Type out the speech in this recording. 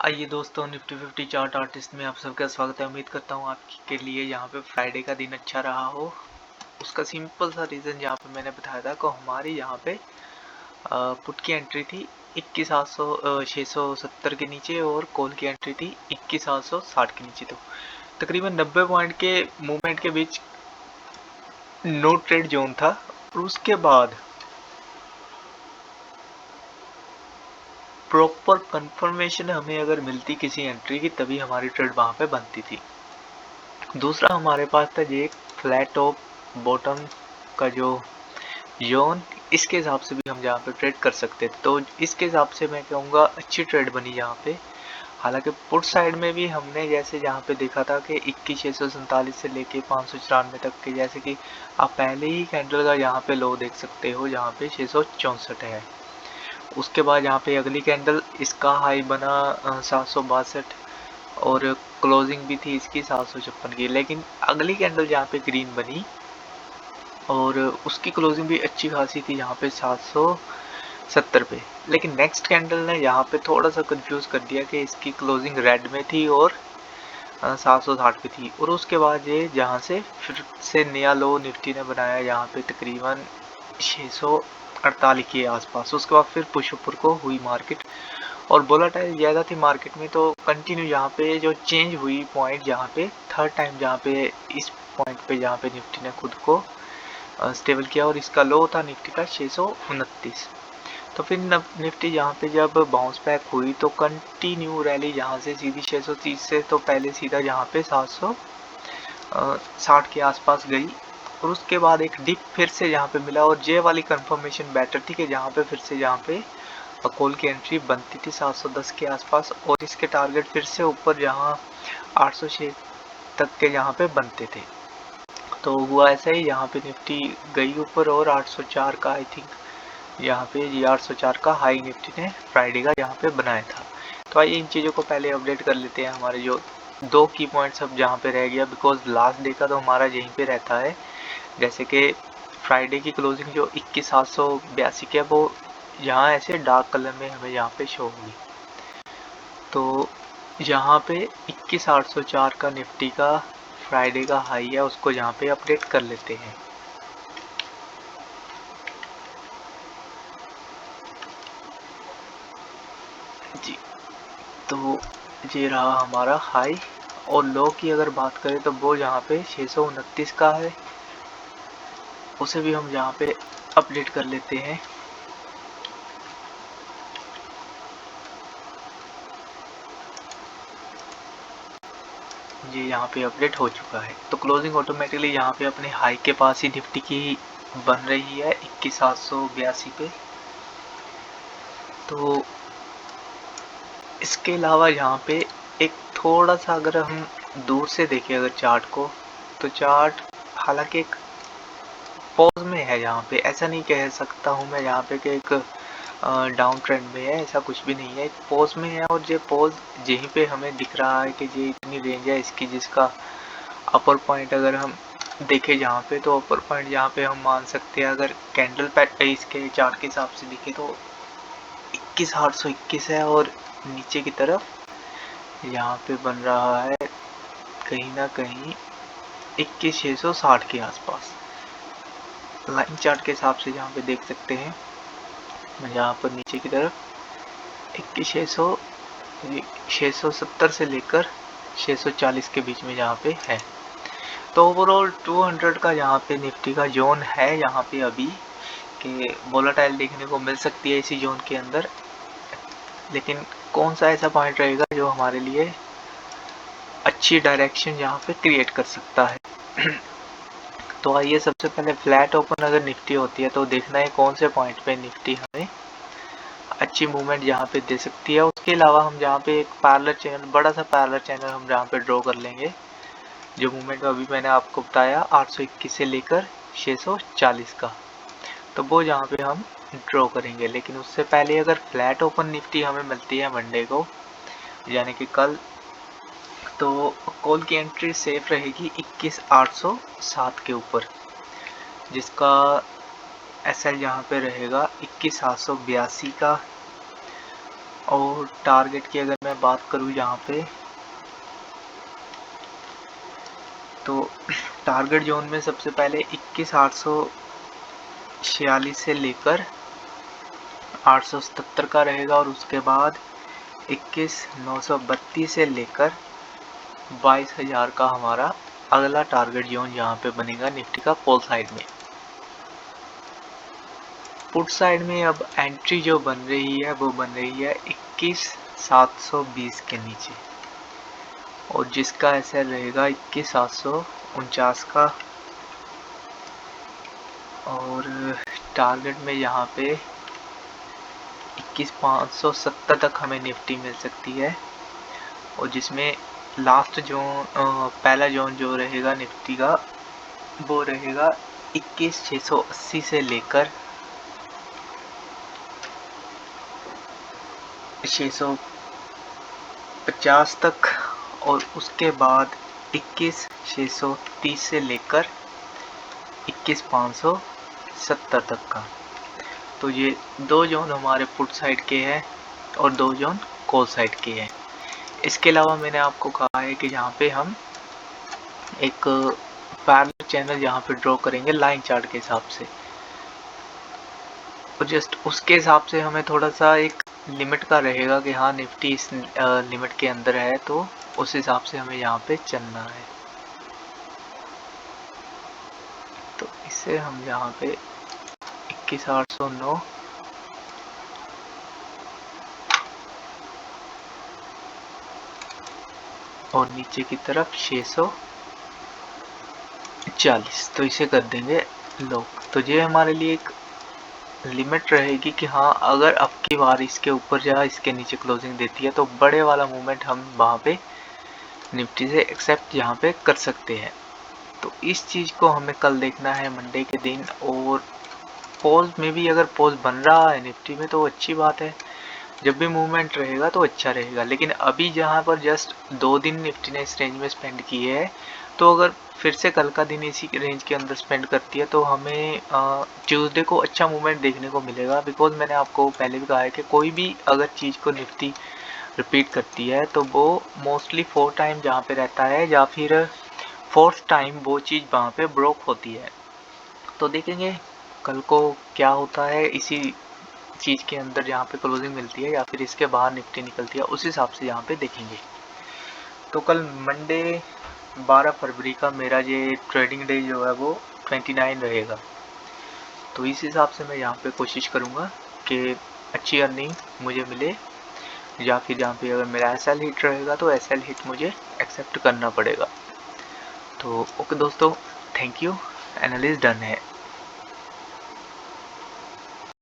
आइए दोस्तों, Nifty 50 chart artist में आप सबका स्वागत है। उम्मीद करता हूँ आपके लिए यहाँ पे फ्राइडे का दिन अच्छा रहा हो। उसका सिंपल सा रीज़न यहाँ पे मैंने बताया था कि हमारी यहाँ पे पुट की एंट्री थी 670 के नीचे और कॉल की एंट्री थी 21,760 के नीचे। तो तकरीबन 90 पॉइंट के मूवमेंट के बीच नो ट्रेड जोन था। और उसके बाद प्रॉपर कंफर्मेशन हमें अगर मिलती किसी एंट्री की, तभी हमारी ट्रेड वहाँ पे बनती थी। दूसरा हमारे पास था ये फ्लैट टॉप बॉटम का जो जोन, इसके हिसाब से भी हम जहाँ पे ट्रेड कर सकते थे। तो इसके हिसाब से मैं कहूँगा अच्छी ट्रेड बनी यहाँ पे। हालांकि पुट साइड में भी हमने जैसे जहाँ पे देखा था कि 21,647 से लेके 594 तक के, जैसे कि आप पहले ही कैंडल का यहाँ पे लो देख सकते हो, जहाँ पे 664 है। उसके बाद यहाँ पे अगली कैंडल इसका हाई बना 762 और क्लोजिंग भी थी इसकी 756 की। लेकिन अगली कैंडल जहाँ पे ग्रीन बनी और उसकी क्लोजिंग भी अच्छी खासी थी यहाँ पे 770 पे। लेकिन नेक्स्ट कैंडल ने यहाँ पे थोड़ा सा कंफ्यूज कर दिया कि इसकी क्लोजिंग रेड में थी और 760 पे थी। और उसके बाद ये जहाँ से फिर से नया लो निफ्टी ने बनाया यहाँ पे तकरीबन 648 के आसपास। उसके बाद फिर पुश ऊपर को हुई मार्केट और वोलेटाइल ज़्यादा थी मार्केट में। तो कंटिन्यू यहाँ पे जो चेंज हुई पॉइंट, जहाँ पे थर्ड टाइम जहाँ पे इस पॉइंट पे जहाँ पे निफ्टी ने खुद को स्टेबल किया और इसका लो था निफ्टी का 629। तो फिर निफ्टी यहाँ पे जब बाउंस बैक हुई तो कंटिन्यू रैली यहाँ से सीधी 630 से तो पहले सीधा यहाँ पे 760 के आसपास गई। और उसके बाद एक डिप फिर से यहाँ पे मिला और जे वाली कंफर्मेशन बेटर थी कि जहाँ पे फिर से यहाँ पे कॉल की एंट्री बनती थी 710 के आसपास और इसके टारगेट फिर से ऊपर जहाँ 806 तक के यहाँ पे बनते थे। तो हुआ ऐसा ही, यहाँ पे निफ्टी गई ऊपर और 804 का आई थिंक यहाँ पे ये 804 का हाई निफ्टी ने फ्राइडे का यहाँ पे बनाया था। तो आइए इन चीज़ों को पहले अपडेट कर लेते हैं। हमारे जो दो की पॉइंट्स अब जहाँ पे रह गया, बिकॉज लास्ट डे का तो हमारा यहीं पे रहता है। जैसे कि फ्राइडे की क्लोजिंग जो 21,782 की है वो यहाँ ऐसे डार्क कलर में हमें यहाँ पे शो होगी। तो यहाँ पे 21,804 का निफ्टी का फ्राइडे का हाई है, उसको यहाँ पे अपडेट कर लेते हैं। जी, तो ये रहा हमारा हाई। और लो की अगर बात करें तो वो यहाँ पे 629 का है, उसे भी हम यहाँ पे अपडेट कर लेते हैं। ये यहाँ पे अपडेट हो चुका है। तो क्लोजिंग ऑटोमेटिकली यहाँ पे अपने हाई के पास ही निफ्टी की बन रही है 21,782 पे। तो इसके अलावा यहाँ पे एक थोड़ा सा अगर हम दूर से देखें अगर चार्ट को, तो चार्ट हालांकि एक पॉज में है। यहाँ पे ऐसा नहीं कह सकता हूँ मैं यहाँ पे कि एक डाउन ट्रेंड में है, ऐसा कुछ भी नहीं है, एक पॉज में है। और ये पॉज यहीं पे हमें दिख रहा है कि ये इतनी रेंज है इसकी, जिसका अपर पॉइंट अगर हम देखें जहाँ पे, तो अपर पॉइंट यहाँ पे हम मान सकते हैं अगर कैंडल पैट इसके चार्ट के हिसाब से दिखे तो 21,821 है और नीचे की तरफ यहाँ पे बन रहा है कहीं ना कहीं 21,660 के आसपास। लाइन चार्ट के हिसाब से यहाँ पे देख सकते हैं, यहाँ पर नीचे की तरफ 670 से लेकर 640 के बीच में यहाँ पे है। तो ओवरऑल 200 का यहाँ पे निफ्टी का जोन है यहाँ पे अभी, कि वोलेटाइल देखने को मिल सकती है इसी जोन के अंदर। लेकिन कौन सा ऐसा पॉइंट रहेगा जो हमारे लिए अच्छी डायरेक्शन यहाँ पे क्रिएट कर सकता है। तो आइए सबसे पहले फ्लैट ओपन अगर निफ्टी होती है तो देखना है कौन से पॉइंट पे निफ्टी हमें अच्छी मूवमेंट यहाँ पे दे सकती है। उसके अलावा हम जहाँ पे एक पैरेलल चैनल, बड़ा सा पैरेलल चैनल हम जहाँ पे ड्रॉ कर लेंगे, जो मूवमेंट अभी मैंने आपको बताया 821 से लेकर 640 का, तो वो जहाँ पे हम ड्रॉ करेंगे। लेकिन उससे पहले अगर फ्लैट ओपन निफ्टी हमें मिलती है मंडे को, यानी कि कल, तो कॉल की एंट्री सेफ रहेगी 21,807 के ऊपर, जिसका एसएल यहाँ पे रहेगा 21,782 का और टारगेट की अगर मैं बात करूँ यहाँ पे, तो टारगेट जोन में सबसे पहले 21,846 से लेकर 877 का रहेगा, और उसके बाद 21,932 से लेकर 22,000 का हमारा अगला टारगेट जोन यहाँ पे बनेगा निफ्टी का कॉल साइड में। पुट साइड में अब एंट्री जो बन रही है वो बन रही है 21,720 के नीचे, और जिसका एसएल रहेगा 21,749 का, और टारगेट में यहाँ पे 21,570 तक हमें निफ्टी मिल सकती है, और जिसमें लास्ट जोन पहला जोन जो रहेगा निफ्टी का वो रहेगा 21,680 से लेकर 650 तक, और उसके बाद 21,630 से लेकर 21,570 तक का। तो ये दो जोन हमारे पुट साइड के हैं और दो जोन कॉल साइड के हैं। इसके अलावा मैंने आपको कहा है कि यहाँ पे हम एक पैरेलल चैनल यहाँ पे ड्रॉ करेंगे लाइन चार्ट के हिसाब से, और जस्ट उसके हिसाब से हमें थोड़ा सा एक लिमिट का रहेगा कि हाँ निफ्टी इस लिमिट के अंदर है, तो उस हिसाब से हमें यहाँ पे चलना है। तो इससे हम यहाँ पे 21,809 और नीचे की तरफ 640, तो इसे कर देंगे लॉक। तो ये हमारे लिए एक लिमिट रहेगी कि हाँ अगर अब की बार इसके ऊपर या इसके नीचे क्लोजिंग देती है तो बड़े वाला मूवमेंट हम वहाँ पे निफ्टी से एक्सेप्ट यहाँ पे कर सकते हैं। तो इस चीज़ को हमें कल देखना है मंडे के दिन, और पॉज में भी अगर पॉज बन रहा है निफ्टी में तो अच्छी बात है, जब भी मूवमेंट रहेगा तो अच्छा रहेगा। लेकिन अभी जहाँ पर जस्ट 2 दिन निफ्टी ने इस रेंज में स्पेंड किए है, तो अगर फिर से कल का दिन इसी रेंज के अंदर स्पेंड करती है तो हमें ट्यूसडे को अच्छा मूवमेंट देखने को मिलेगा। बिकॉज मैंने आपको पहले भी कहा है कि कोई भी अगर चीज़ को निफ्टी रिपीट करती है तो वो मोस्टली 4 टाइम जहाँ पे रहता है या फिर 4th टाइम वो चीज़ वहाँ पे ब्रोक होती है। तो देखेंगे कल को क्या होता है, इसी चीज़ के अंदर जहाँ पे क्लोजिंग मिलती है या फिर इसके बाहर निफ्टी निकलती है, उस हिसाब से यहाँ पे देखेंगे। तो कल मंडे 12 फरवरी का मेरा ये ट्रेडिंग डे जो है वो 29 रहेगा। तो इस हिसाब से मैं यहाँ पे कोशिश करूँगा कि अच्छी अर्निंग मुझे मिले, या फिर जहाँ पे अगर मेरा एसएल हिट रहेगा तो एसएल हिट मुझे एक्सेप्ट करना पड़ेगा। तो ओके दोस्तों, थैंक यू, एनालिसिस डन है।